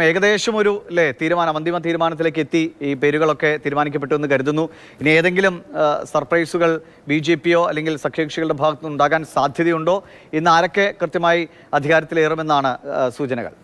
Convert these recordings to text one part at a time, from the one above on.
ഏകദേശം ഒരു അന്തിമ തീരുമാനത്തിലേക്ക് എത്തി. ഈ പേരുകളൊക്കെ തീരുമാനിക്കപ്പെട്ടു എന്ന് കരുതുന്നു. ഇനി ഏതെങ്കിലും സർപ്രൈസുകൾ BJP-യോ അല്ലെങ്കിൽ സഖ്യകക്ഷികളുടെ ഭാഗത്തുനിന്ന് ഉണ്ടാകാൻ സാധ്യതയുണ്ടോ? ഇന്ന് ആരൊക്കെ കൃത്യമായി അധികാരത്തിലേറുമെന്നാണ് സൂചനകൾ?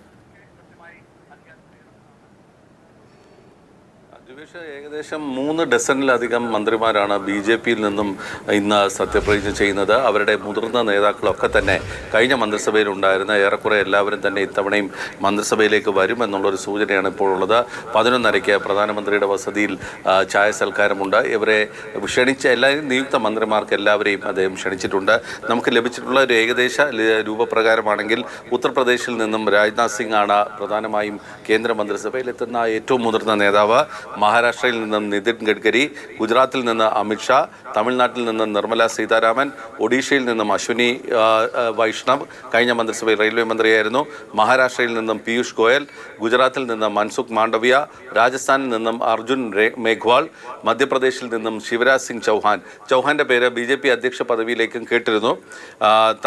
ഏകദേശം 3 ഡസനിലധികം മന്ത്രിമാരാണ് BJP-യിൽ നിന്നും ഇന്ന് സത്യപ്രതിജ്ഞ ചെയ്യുന്നത്. അവരുടെ മുതിർന്ന നേതാക്കളൊക്കെ തന്നെ കഴിഞ്ഞ മന്ത്രിസഭയിൽ ഉണ്ടായിരുന്ന ഏറെക്കുറെ എല്ലാവരും തന്നെ ഇത്തവണയും മന്ത്രിസഭയിലേക്ക് വരുമെന്നുള്ളൊരു സൂചനയാണ് ഇപ്പോൾ ഉള്ളത്. 11:30 പ്രധാനമന്ത്രിയുടെ വസതിയിൽ ചായ സൽക്കാരമുണ്ട്. ഇവരെ ക്ഷണിച്ച നിയുക്ത മന്ത്രിമാർക്ക് എല്ലാവരെയും അദ്ദേഹം ക്ഷണിച്ചിട്ടുണ്ട്. നമുക്ക് ലഭിച്ചിട്ടുള്ള ഒരു ഏകദേശ രൂപപ്രകാരമാണെങ്കിൽ ഉത്തർപ്രദേശിൽ നിന്നും രാജ്നാഥ് സിംഗ് ആണ് പ്രധാനമായും കേന്ദ്ര മന്ത്രിസഭയിൽ എത്തുന്ന ഏറ്റവും മുതിർന്ന നേതാവ്. മഹാരാഷ്ട്രയിൽ നിന്നും നിതിൻ ഗഡ്കരി, ഗുജറാത്തിൽ നിന്ന് അമിത്ഷാ, തമിഴ്നാട്ടിൽ നിന്ന് നിർമ്മല സീതാരാമൻ, ഒഡീഷയിൽ നിന്നും അശ്വിനി വൈഷ്ണവ്, കഴിഞ്ഞ മന്ത്രിസഭയിൽ റെയിൽവേ മന്ത്രിയായിരുന്നു. മഹാരാഷ്ട്രയിൽ നിന്നും പീയൂഷ് ഗോയൽ, ഗുജറാത്തിൽ നിന്ന് മൻസുഖ് മാണ്ഡവ്യ, രാജസ്ഥാനിൽ നിന്നും അർജുൻ മേഘ്വാൾ, മധ്യപ്രദേശിൽ നിന്നും ശിവരാജ് സിംഗ് ചൗഹാന്റെ പേര് BJP അധ്യക്ഷ പദവിയിലേക്കും കേട്ടിരുന്നു.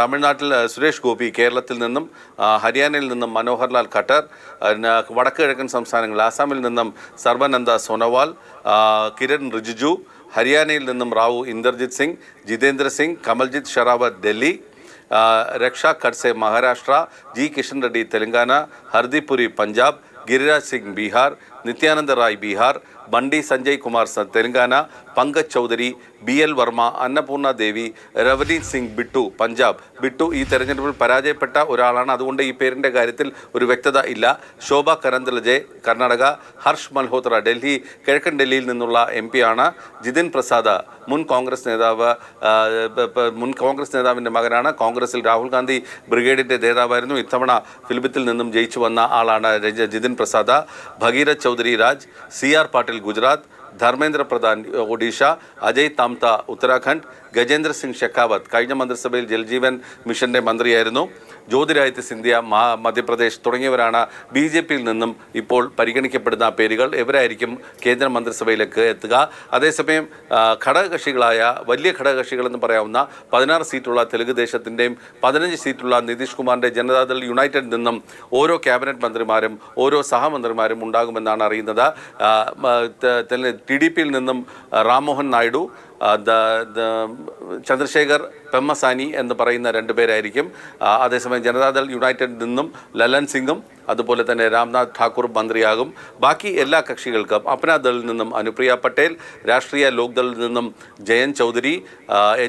തമിഴ്നാട്ടിൽ സുരേഷ് ഗോപി, കേരളത്തിൽ നിന്നും ഹരിയാനയിൽ നിന്നും മനോഹർലാൽ ഖട്ടർ, വടക്ക് കിഴക്കൻ സംസ്ഥാനങ്ങൾ ആസാമിൽ നിന്നും സർബാനന്ദ സോനോവാൾ, കിരൺ റിജിജു, ഹരിയാനയിൽ നിന്നും റാവു ഇന്ദർജിത് സിംഗ്, ജിതേന്ദ്ര സിംഗ്, കമൽജിത്ത് ഷെറാവത്ത് ഡൽഹി, രക്ഷ ഖഡ്സെ മഹാരാഷ്ട്ര, കിഷൻ റെഡ്ഡി തെലങ്കാന, ഹർദീപ് പുരി പഞ്ചാബ്, ഗിരിരാജ് സിംഗ് ബീഹാർ, നിത്യാനന്ദ റായ് ബീഹാർ, ബണ്ടി സഞ്ജയ് കുമാർ തെലങ്കാന, പങ്കജ് ചൗധരി, BL വർമ്മ, അന്നപൂർണ ദേവി, രവനീത് സിംഗ് ബിട്ടു പഞ്ചാബ്. ബിട്ടു ഈ തെരഞ്ഞെടുപ്പിൽ പരാജയപ്പെട്ട ഒരാളാണ്, അതുകൊണ്ട് ഈ പേരിൻ്റെ കാര്യത്തിൽ ഒരു വ്യക്തത ഇല്ല. ശോഭ കരന്ദലജെ കർണാടക, ഹർഷ് മൽഹോത്ര ഡൽഹി, കിഴക്കൻ ഡൽഹിയിൽ നിന്നുള്ള MP ആണ്. ജിതിൻ പ്രസാദ് മുൻ കോൺഗ്രസ് നേതാവിൻ്റെ മകനാണ്. കോൺഗ്രസിൽ രാഹുൽ ഗാന്ധി ബ്രിഗേഡിൻ്റെ നേതാവായിരുന്നു. ഇത്തവണ ഫിലിപ്പിത്തിൽ നിന്നും ജയിച്ചു വന്ന ആളാണ് ജിതിൻ പ്രസാദ്. ഭഗീരഥ് ചൗധരി രാജ്, CR പാട്ടീൽ ഗുജറാത്ത്, ധർമ്മേന്ദ്ര പ്രധാൻ ഒഡീഷ, അജയ് താംത ഉത്തരാഖണ്ഡ്, ഗജേന്ദ്ര സിംഗ് ഷെഖാവത്ത് കഴിഞ്ഞ മന്ത്രിസഭയിൽ ജൽജീവൻ മിഷന്റെ മന്ത്രിയായിരുന്നു. ജ്യോതിരാദിത്യ സിന്ധ്യ മധ്യപ്രദേശ് തുടങ്ങിയവരാണ് BJP-യിൽ നിന്നും ഇപ്പോൾ പരിഗണിക്കപ്പെടുന്ന പേരുകൾ. ഇവരായിരിക്കും കേന്ദ്ര മന്ത്രിസഭയിലേക്ക് എത്തുക. അതേസമയം ഘടകകക്ഷികളായ വലിയ ഘടകകക്ഷികളെന്ന് പറയാവുന്ന 16 സീറ്റുള്ള തെലുങ്ക് ദേശത്തിൻ്റെയും 15 സീറ്റുള്ള നിതീഷ് കുമാറിൻ്റെ ജനതാദൾ യുണൈറ്റഡിൽ നിന്നും ഓരോ ക്യാബിനറ്റ് മന്ത്രിമാരും ഓരോ സഹമന്ത്രിമാരും ഉണ്ടാകുമെന്നാണ് അറിയുന്നത്. TDP-യിൽ നിന്നും റാംമോഹൻ നായിഡു, ചന്ദ്രശേഖർ പെമ്മസാനി എന്ന് പറയുന്ന 2 പേരായിരിക്കും. അതേസമയം ജനതാദൾ യുണൈറ്റഡിൽ നിന്നും ലലൻ സിംഗും അതുപോലെ തന്നെ രാംനാഥ് ഠാക്കൂർ മന്ത്രിയാകും. ബാക്കി എല്ലാ കക്ഷികൾക്കും അപ്നാദളിൽ നിന്നും അനുപ്രിയ പട്ടേൽ, രാഷ്ട്രീയ ലോക്ദളിൽ നിന്നും ജയൻ ചൗധരി,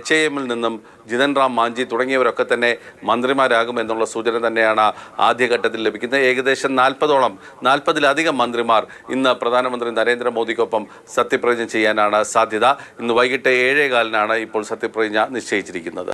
HIM-ൽ നിന്നും ജിതൻ റാം മാഞ്ചി തുടങ്ങിയവരൊക്കെ തന്നെ മന്ത്രിമാരാകും എന്നുള്ള സൂചന തന്നെയാണ് ആദ്യഘട്ടത്തിൽ ലഭിക്കുന്നത്. ഏകദേശം 40-ലധികം മന്ത്രിമാർ ഇന്ന് പ്രധാനമന്ത്രി നരേന്ദ്രമോദിക്കൊപ്പം സത്യപ്രതിജ്ഞ ചെയ്യാനാണ് സാധ്യത. ഇന്ന് വൈകിട്ട് 7:15 ഇപ്പോൾ സത്യപ്രതിജ്ഞ നിശ്ചയിച്ചിരിക്കുന്നത്.